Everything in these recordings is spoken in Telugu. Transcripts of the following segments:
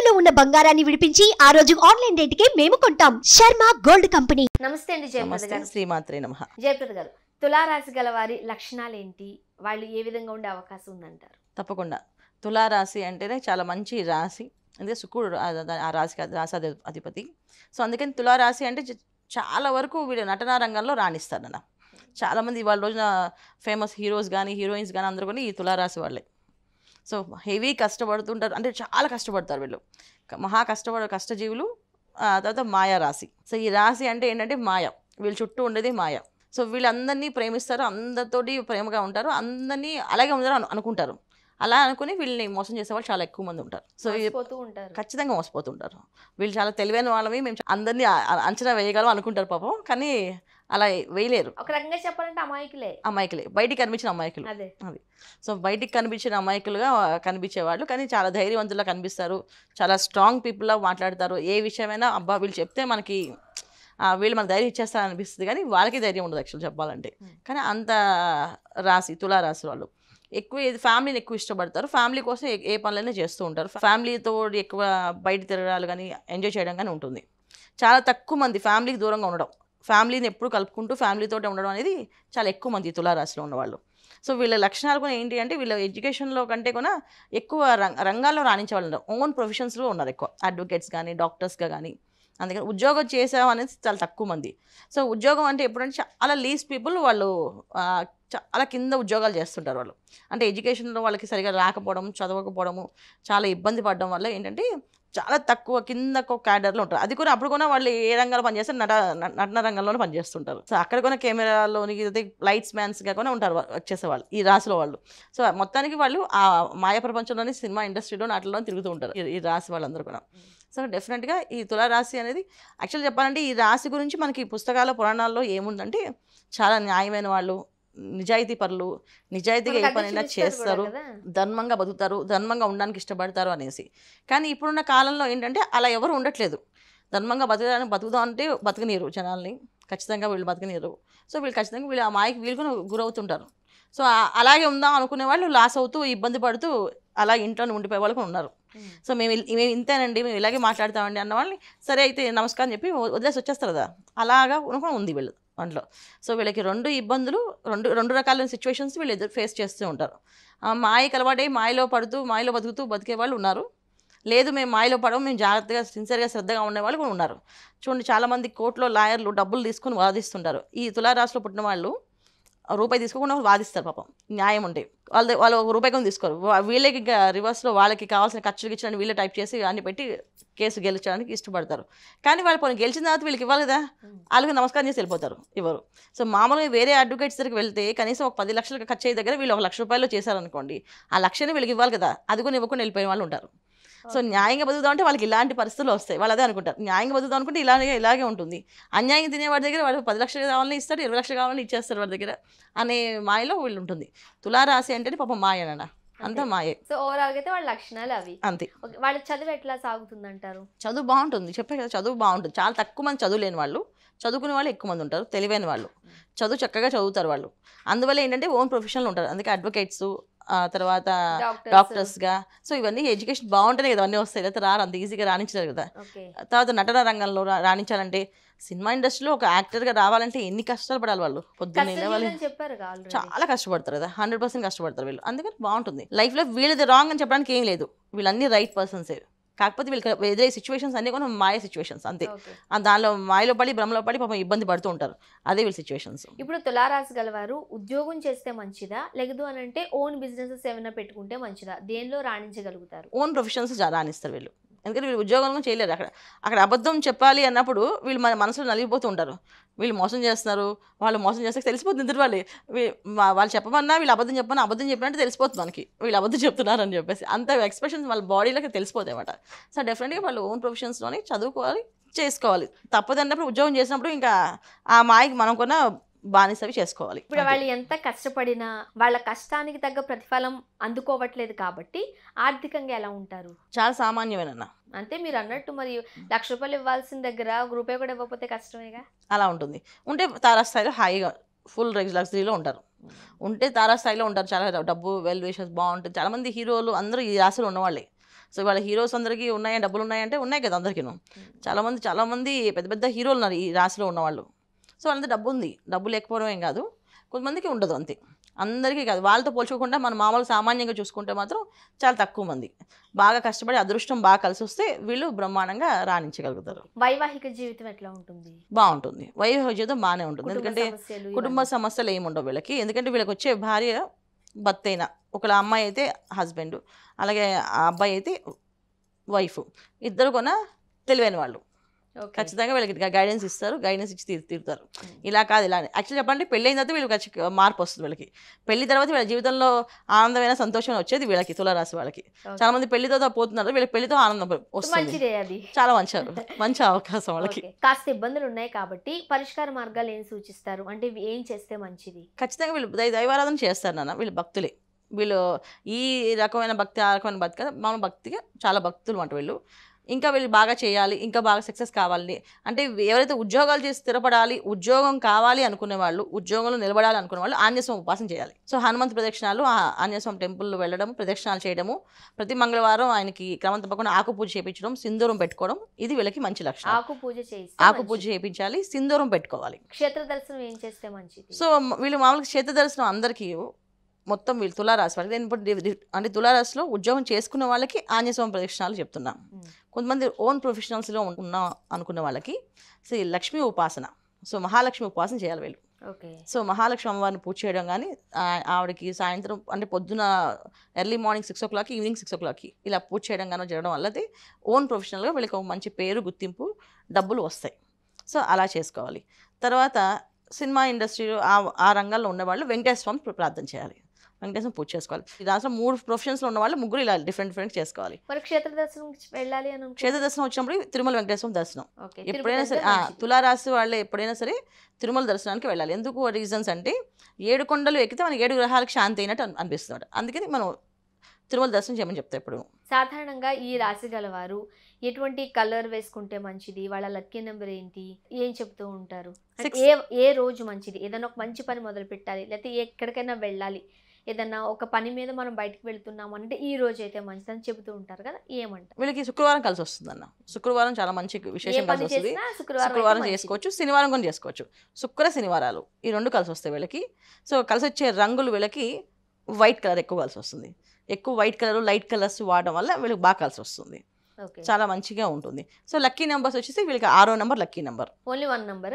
తాకట్టులో ఉన్న బంగారాన్ని విడిపించి ఆ రోజు ఆన్లైన్ రేటుకే మేము కొంటాం. Sharma gold company. నమస్తే అండి జయప్రద గారు. శ్రీమాత్రే నమః. జయప్రద గారు, తులారాశి గల వారి లక్షణాలు ఏంటి? వాళ్ళు ఏ విధంగా ఉండే అవకాశం ఉందంటారు? తప్పకుండా తులారాశి అంటేనే చాలా మంచి రాశి. అంటే శుక్రుడు ఆ రాశి అధిపతి. సో అందుకని తులారాశి అంటే చాలా వరకు వీళ్ళు నటనా రంగంలో రాణిస్తారన్న. చాలామంది వాళ్ళ రోజున ఫేమస్ హీరోస్ కానీ హీరోయిన్స్ కానీ అందరూ కూడా ఈ తులారాశి వాళ్ళే. సో హెవీ కష్టపడుతుంటారు, అంటే చాలా కష్టపడతారు వీళ్ళు, మహా కష్టజీవులు. తర్వాత మాయా రాశి. సో ఈ రాశి అంటే ఏంటంటే మాయ, వీళ్ళ చుట్టూ ఉండేది మాయ. సో వీళ్ళందరినీ ప్రేమిస్తారు, అందరితోటి ప్రేమగా ఉంటారు, అందరినీ అలాగే ఉండాలని అనుకుంటారు. అలా అనుకుని వీళ్ళని మోసం చేసే వాళ్ళు చాలా ఎక్కువ మంది ఉంటారు. సో ఖచ్చితంగా మోసపోతుంటారు. వీళ్ళు చాలా తెలివైన వాళ్ళవి, మేము అందరినీ అంచనా వేయగలం అనుకుంటారు పాపం, కానీ అలా వేయలేరు. ఒక రకంగా చెప్పాలంటే అమాయకులే, బయటికి కనిపించిన అమాయకులు. అది సో బయటికి కనిపించిన అమాయకులుగా కనిపించేవాళ్ళు, కానీ చాలా ధైర్యవంతులా కనిపిస్తారు, చాలా స్ట్రాంగ్ పీపుల్లా మాట్లాడతారు. ఏ విషయమైనా అబ్బా వీళ్ళు చెప్తే మనకి వీళ్ళు మనకు ధైర్యం ఇచ్చేస్తారని అనిపిస్తుంది, కానీ వాళ్ళకి ధైర్యం ఉండదు యాక్చువల్ చెప్పాలంటే. కానీ అంత రాశి తులారాశి వాళ్ళు ఎక్కువ ఫ్యామిలీని ఎక్కువ ఇష్టపడతారు. ఫ్యామిలీ కోసం ఏ పనులైనా చేస్తూ ఉంటారు. ఫ్యామిలీతో ఎక్కువ బయట తిరగడాలు కానీ ఎంజాయ్ చేయడం కానీ ఉంటుంది. చాలా తక్కువ మంది ఫ్యామిలీకి దూరంగా ఉండడం, ఫ్యామిలీని ఎప్పుడు కలుపుకుంటూ ఫ్యామిలీతో ఉండడం అనేది చాలా ఎక్కువ మంది తులారాశిలో ఉన్నవాళ్ళు. సో వీళ్ళ లక్షణాలు కూడా ఏంటి అంటే, వీళ్ళ ఎడ్యుకేషన్లో కంటే కూడా ఎక్కువ రంగాల్లో రాణించే వాళ్ళు ఉన్నారు. ఓన్ ప్రొఫెషన్స్లో ఉన్నారు ఎక్కువ, అడ్వకేట్స్ కానీ డాక్టర్స్గా కానీ. అందుకని ఉద్యోగం చేసాం అనేది చాలా తక్కువ మంది. సో ఉద్యోగం అంటే ఎప్పుడంటే చాలా లీస్ట్ పీపుల్ వాళ్ళు చాలా కింద ఉద్యోగాలు చేస్తుంటారు వాళ్ళు. అంటే ఎడ్యుకేషన్లో వాళ్ళకి సరిగా రాకపోవడం, చదవకపోవడము, చాలా ఇబ్బంది పడడం వల్ల ఏంటంటే చాలా తక్కువ కింద క్యాడర్లో ఉంటారు. అది కూడా అప్పుడు కూడా వాళ్ళు ఏ రంగాల్లో పనిచేస్తారు, నటన రంగంలోనే పనిచేస్తుంటారు. సో అక్కడ కూడా కెమెరాలోని లైట్స్ మ్యాన్స్గా కూడా ఉంటారు వచ్చేసేవాళ్ళు ఈ రాశిలో వాళ్ళు. సో మొత్తానికి వాళ్ళు ఆ మాయ ప్రపంచంలోని సినిమా ఇండస్ట్రీలో నాటిలో తిరుగుతూ ఉంటారు ఈ రాశి వాళ్ళందరూ కూడా. సో డెఫినెట్గా ఈ తులారాశి అనేది యాక్చువల్ చెప్పాలంటే ఈ రాశి గురించి మనకి పుస్తకాల పురాణాల్లో ఏముందంటే, చాలా న్యాయమైన వాళ్ళు, నిజాయితీ పరులు, నిజాయితీగా ఏ పనైనా చేస్తారు, ధర్మంగా బతుకుతారు, ధర్మంగా ఉండడానికి ఇష్టపడతారు అనేసి. కానీ ఇప్పుడున్న కాలంలో ఏంటంటే అలా ఎవరు ఉండట్లేదు. ధర్మంగా బతుకుదాం అంటే బతకనీరు జనాల్ని, ఖచ్చితంగా వీళ్ళు బతకనీరు. సో వీళ్ళు ఖచ్చితంగా వీళ్ళు ఆ మాయకి వీళ్ళు కూడా గురవుతుంటారు. సో అలాగే ఉందాం అనుకునే వాళ్ళు లాస్ అవుతూ ఇబ్బంది పడుతూ అలా ఇంట్లోనే ఉండిపోయే వాళ్ళు కూడా ఉన్నారు. సో మేము ఇంతేనండి, మేము ఇలాగే మాట్లాడతామండి అన్న వాళ్ళని సరే అయితే నమస్కారం చెప్పి వదిలేసి వచ్చేస్తారు కదా, అలాగా ఉంది వీళ్ళు దాంట్లో. సో వీళ్ళకి రెండు ఇబ్బందులు, రెండు రకాలైన సిచ్యువేషన్స్ వీళ్ళు ఫేస్ చేస్తూ ఉంటారు. మాయకి అలవాటై మాయలో పడుతూ మాయలో బతికే వాళ్ళు ఉన్నారు. లేదు మేము మాయలో పడము, మేము జాగ్రత్తగా సిన్సియర్గా శ్రద్ధగా ఉండేవాళ్ళు కూడా ఉన్నారు. చూడండి చాలామంది కోర్టులో లాయర్లు డబ్బులు తీసుకొని వాదిస్తుంటారు. ఈ తులారాశిలో పుట్టిన వాళ్ళు రూపాయి తీసుకోకుండా వాదిస్తారు పాపం, న్యాయం ఉంటే. వాళ్ళు రూపాయి కొని తీసుకోరు. వీళ్ళకి ఇంకా రివర్స్లో వాళ్ళకి కావాల్సిన ఖర్చులు ఇచ్చిన వీళ్ళే టైప్ చేసి అన్ని పెట్టి కేసు గెలిచడానికి ఇష్టపడతారు. కానీ వాళ్ళు పోనీ గెలిచిన తర్వాత వీళ్ళకి ఇవ్వాలి కదా, వాళ్ళకి నమస్కారం చేసి వెళ్ళిపోతారు ఇవ్వరు. సో మామూలుగా వేరే అడ్వకేట్స్ దగ్గరికి వెళ్తే కనీసం ఒక 10 లక్షలు ఖర్చు అయ్యే దగ్గర వీళ్ళు 1 లక్ష రూపాయలు చేశారనుకోండి, ఆ లక్షని వీళ్ళకి ఇవ్వాలి కదా, అది కూడా ఇవ్వకుండా వెళ్ళిపోయిన వాళ్ళు ఉంటారు. సో న్యాయంగా బతుకుదాం అంటే వాళ్ళకి ఇలాంటి పరిస్థితులు వస్తాయి. వాళ్ళు అదే అనుకుంటారు, న్యాయంగా బతుకుదాం అనుకుంటే ఇలాగే ఉంటుంది. అన్యాయంగా తినేవాడి దగ్గర వాడు 10 లక్షలు కావాలని ఇస్తాడు, 20 లక్షలు కావాలని ఇచ్చేస్తారు వాడి దగ్గర అనే మాయలో వీళ్ళు ఉంటుంది. తులారాశి అంటేనే పాపం మాయనన్న, అంతా మాయే. సో ఓవరాల్ అయితే వాళ్ళ లక్షణాలు అవి అంతే. వాళ్ళ చదువు ఎట్లా సాగుతుందంటారు? చదువు బాగుంటుంది, చెప్పే కదా చదువు బాగుంటుంది. చాలా తక్కువ మంది చదువు లేని వాళ్ళు, చదువుకునే వాళ్ళు ఎక్కువ మంది ఉంటారు, తెలివైన వాళ్ళు, చదువు చక్కగా చదువుతారు వాళ్ళు. అందువల్ల ఏంటంటే ఓన్ ప్రొఫెషన్లో ఉంటారు. అందుకే అడ్వకేట్స్, తర్వాత డాక్టర్స్గా. సో ఇవన్నీ ఎడ్యుకేషన్ బాగుంటేనే కదా అన్నీ వస్తాయి, లేకపోతే రారు, అంత ఈజీగా రాణించారు కదా. తర్వాత నటన రంగంలో రాణించాలంటే, సినిమా ఇండస్ట్రీలో ఒక యాక్టర్గా రావాలంటే ఎన్ని కష్టాలు పడాలి వాళ్ళు, పొద్దున్నే చాలా కష్టపడతారు కదా, 100% కష్టపడతారు వీళ్ళు. అందుకని బాగుంటుంది లైఫ్లో. వీళ్ళది రాంగ్ అని చెప్పడానికి ఏం లేదు, వీళ్ళన్నీ రైట్ పర్సన్సే. కాకపోతే వీళ్ళకి ఎదురే సిచ్యువేషన్స్ అన్నీ కూడా మాయ సిచ్యువేషన్స్ అంతే. దానిలో మాయలో పడి భ్రమలో పడి పాపం ఇబ్బంది పడుతూ ఉంటారు, అదే వీళ్ళ సిచ్యువేషన్స్. ఇప్పుడు తులారాశి గలవారు ఉద్యోగం చేస్తే మంచిదా, లేదు అని అంటే ఓన్ బిజినెసెస్ ఏమైనా పెట్టుకుంటే మంచిదా? దేనిలో రాణించగలుగుతారు? ఓన్ ప్రొఫెషన్స్ రాణిస్తారు వీళ్ళు. ఎందుకంటే వీళ్ళు ఉద్యోగం చేయలేరు. అక్కడ అబద్ధం చెప్పాలి అన్నప్పుడు వీళ్ళు మన మనసులో నలిగిపోతూ ఉంటారు. వీళ్ళు మోసం చేస్తున్నారు, వాళ్ళు మోసం చేస్తే తెలిసిపోతుంది ఇద్దరు వాళ్ళు చెప్పమన్నా, వీళ్ళు అబద్ధం చెప్పినట్టు తెలిసిపోతుంది మనకి, వీళ్ళు అబద్ధం చెప్తున్నారు అని చెప్పేసి. అంత ఎక్స్ప్రెషన్స్ వాళ్ళ బాడీలోకి తెలిసిపోతాయి అన్నమాట. సో డెఫినెట్గా వాళ్ళు ఓన్ ప్రొఫెషన్స్లోనే చదువుకోవాలి, చేసుకోవాలి. తప్పదన్నప్పుడు ఉద్యోగం చేసినప్పుడు ఇంకా ఆ మాయకి మనం కూడా బానిసవి చేసుకోవాలి. ఇప్పుడు వాళ్ళు ఎంత కష్టపడినా వాళ్ళ కష్టానికి తగ్గ ప్రతిఫలం అందుకోవట్లేదు కాబట్టి ఆర్థికంగా ఎలా ఉంటారు? చాలా సామాన్యమేనన్న. అంతే మీరు అన్నట్టు, మరి 1 లక్ష రూపాయలు ఇవ్వాల్సిన దగ్గర ₹1 కూడా ఇవ్వకపోతే కష్టమేగా. అలా ఉంటుంది. ఉంటే తారాస్థాయిలో హాయిగా ఫుల్ లగ్జరీలో ఉంటారు, ఉంటే తారాస్థాయిలో ఉంటారు. చాలా డబ్బు, వెల్ విషెస్ బాగుంటుంది. చాలామంది హీరోలు అందరూ ఈ రాశిలో ఉన్నవాళ్ళే. సో వాళ్ళ హీరోస్ అందరికీ ఉన్నాయా, డబ్బులు ఉన్నాయంటే ఉన్నాయి కదా అందరికీను. చాలామంది పెద్ద పెద్ద హీరోలు ఉన్నారు ఈ రాశిలో ఉన్నవాళ్ళు. సో వాళ్ళంతా డబ్బు ఉంది, డబ్బు లేకపోవడం ఏం కాదు, కొంతమందికి ఉండదు అంతే. అందరికీ కాదు, వాళ్ళతో పోల్చుకోకుండా మనం మామూలు సామాన్యంగా చూసుకుంటే మాత్రం చాలా తక్కువ మంది బాగా కష్టపడి అదృష్టం బాగా కలిసి వస్తే వీళ్ళు బ్రహ్మాండంగా రాణించగలుగుతారు. వైవాహిక జీవితం ఎట్లా ఉంటుంది? బాగుంటుంది, వైవాహిక జీవితం బాగానే ఉంటుంది. ఎందుకంటే కుటుంబ సమస్యలు ఏమి ఉండవు వీళ్ళకి. ఎందుకంటే వీళ్ళకి వచ్చే భార్య భర్త అయినా, ఒకళ్ళ అమ్మాయి అయితే హస్బెండ్, అలాగే ఆ అబ్బాయి అయితే వైఫ్, ఇద్దరు కొన తెలివైన వాళ్ళు. ఖచ్చితంగా వీళ్ళకి గైడెన్స్ ఇస్తారు, గైడెన్స్ ఇచ్చి తీరుతారు. ఇలా కాదు ఇలా యాక్చువల్లీ చెప్పాలంటే పెళ్ళి అయిన తర్వాత వీళ్ళకి మార్పు వస్తుంది. వీళ్ళకి పెళ్లి తర్వాత వీళ్ళ జీవితంలో ఆనందమైన సంతోషం వచ్చేది వీళ్ళకి, తులారాశి వాళ్ళకి. చాలా మంది పెళ్లితో పోతున్నారు, వీళ్ళకి పెళ్లితో ఆనందం వస్తుంది. చాలా మంచి అవకాశం వాళ్ళకి. కాస్త ఇబ్బందులు ఉన్నాయి కాబట్టి పరిష్కార మార్గాలు ఏం సూచిస్తారు, అంటే ఏం చేస్తే మంచిది? ఖచ్చితంగా వీళ్ళు దైవారాధన చేస్తారు నాన్న. వీళ్ళు భక్తులే, వీళ్ళు ఈ రకమైన భక్తి ఆ రకమైన భక్తి కదా, మన భక్తిగా చాలా భక్తులు అంట వీళ్ళు. ఇంకా వీళ్ళు బాగా చేయాలి, ఇంకా బాగా సక్సెస్ కావాలని అంటే ఎవరైతే ఉద్యోగాలు చేసి స్థిరపడాలి, ఉద్యోగం కావాలి అనుకునే వాళ్ళు, ఉద్యోగంలో నిలబడాలి అనుకునే వాళ్ళు ఆంజనేయస్వామి ఉపాసన చేయాలి. సో హనుమంత్ ప్రదక్షిణాలు, ఆంజనేయస్వామి టెంపుల్ వెళ్ళడం, ప్రదక్షిణాలు చేయడము, ప్రతి మంగళవారం ఆయనకి క్రమం తప్పకుండా ఆకు పూజ చేయించడం, సింధూరం పెట్టుకోవడం, ఇది వీళ్ళకి మంచి లక్షణం. ఆకు పూజ చేయించాలి, సింధూరం పెట్టుకోవాలి. క్షేత్ర దర్శనం ఏం చేస్తే మంచిది? సో వీళ్ళు మామూలుగా క్షేత్ర దర్శనం అందరికీ మొత్తం వీళ్ళు తులారాశి వాళ్ళకి, నేను ఇప్పుడు అంటే తులారాశిలో ఉద్యోగం చేసుకున్న వాళ్ళకి ఆంజనేయస్వామి ప్రదక్షిణాలు చెప్తున్నాం. కొంతమంది ఓన్ ప్రొఫెషనల్స్లో ఉన్నా అనుకున్న వాళ్ళకి శ్రీ లక్ష్మీ ఉపాసన, సో మహాలక్ష్మి ఉపాసన చేయాలి వీళ్ళు. సో మహాలక్ష్మి అమ్మవారిని పూజ చేయడం కానీ, ఆవిడకి సాయంత్రం అంటే పొద్దున early morning 6 o'clock, evening 6 o'clock ఇలా పూజ చేయడం కానీ జరగడం వల్ల ఓన్ ప్రొఫెషనల్గా వీళ్ళకి ఒక మంచి పేరు, గుర్తింపు, డబ్బులు వస్తాయి. సో అలా చేసుకోవాలి. తర్వాత సినిమా ఇండస్ట్రీలో ఆ రంగాల్లో ఉన్నవాళ్ళు వెంకటేశ్వర స్వామి ప్రార్థన చేయాలి, వెంకటేశ్వరం పూజ చేసుకోవాలి. దాంట్లో 3 ప్రొఫెషన్స్లో ఉన్న వాళ్ళు ముగ్గురు ఇలా డిఫరెంట్ చేసుకోవాలి. క్షేత్ర దర్శనం వెళ్ళాలి అని క్షేత్ర దర్శనం వచ్చినప్పుడు తిరుమల వెంకటేశ్వరం దర్శనం ఎప్పుడైనా సరే, తులారాశి వాళ్ళే ఎప్పుడైనా సరే తిరుమల దర్శనానికి వెళ్ళాలి. ఎందుకు రీజన్స్ అంటే 7 కొండలు ఎక్కితే మనకి 7 గ్రహాలకు శాంతి అయినట్టు అనిపిస్తుంది. అందుకని మనం తిరుమల దర్శనం చేయమని చెప్తాం. ఎప్పుడు సాధారణంగా ఈ రాశి గలవారు ఎటువంటి కలర్ వేసుకుంటే మంచిది, వాళ్ళ లక్కీ నెంబర్ ఏంటి, ఏం చెప్తూ ఉంటారు? ఏ రోజు మంచిది, ఏదైనా ఒక మంచి పని మొదలు పెట్టాలి, లేకపోతే ఎక్కడికైనా వెళ్ళాలి, ఏదన్నా ఒక పని మీద మనం బయటకు వెళ్తున్నాం అంటే ఈ రోజు అయితే మంచిదని చెబుతూ ఉంటారు కదా, ఏమంటారు? వీళ్ళకి శుక్రవారం కలిసి వస్తుంది అన్న. శుక్రవారం చాలా మంచి విశేషం కలిసి వస్తుంది. శుక్రవారం చేసుకోవచ్చు, శనివారం కూడా చేసుకోవచ్చు. శనివారాలు ఈ 2 కలిసి వస్తాయి వీళ్ళకి. సో కలిసి వచ్చే రంగులు వీళ్ళకి వైట్ కలర్ ఎక్కువ కలిసి వస్తుంది. ఎక్కువ వైట్ కలర్, లైట్ కలర్స్ వాడడం వల్ల వీళ్ళకి బాగా కలిసి వస్తుంది, చాలా మంచిగా ఉంటుంది. సో లక్కీ నెంబర్స్ వచ్చేసి వీళ్ళకి 6వ number lucky number. Only 1 number.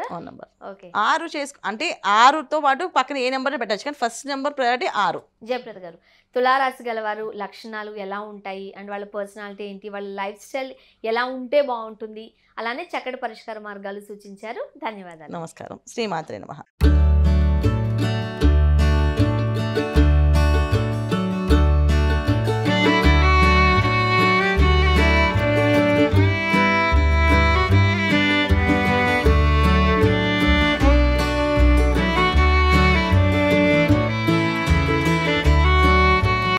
6 అంటే 6తో పాటు పక్కన ఏ నెంబర్ పెట్టచ్చు, కానీ ఫస్ట్ నెంబర్ ప్రయారిటీ 6. జయప్రద గారు, తులారాశి గలవారు లక్షణాలు ఎలా ఉంటాయి అండ్ వాళ్ళ పర్సనాలిటీ ఏంటి, వాళ్ళ లైఫ్ స్టైల్ ఎలా ఉంటే బాగుంటుంది, అలానే చక్కటి పరిష్కార మార్గాలు సూచించారు. ధన్యవాదాలు. నమస్కారం. శ్రీమాత్రే నమః.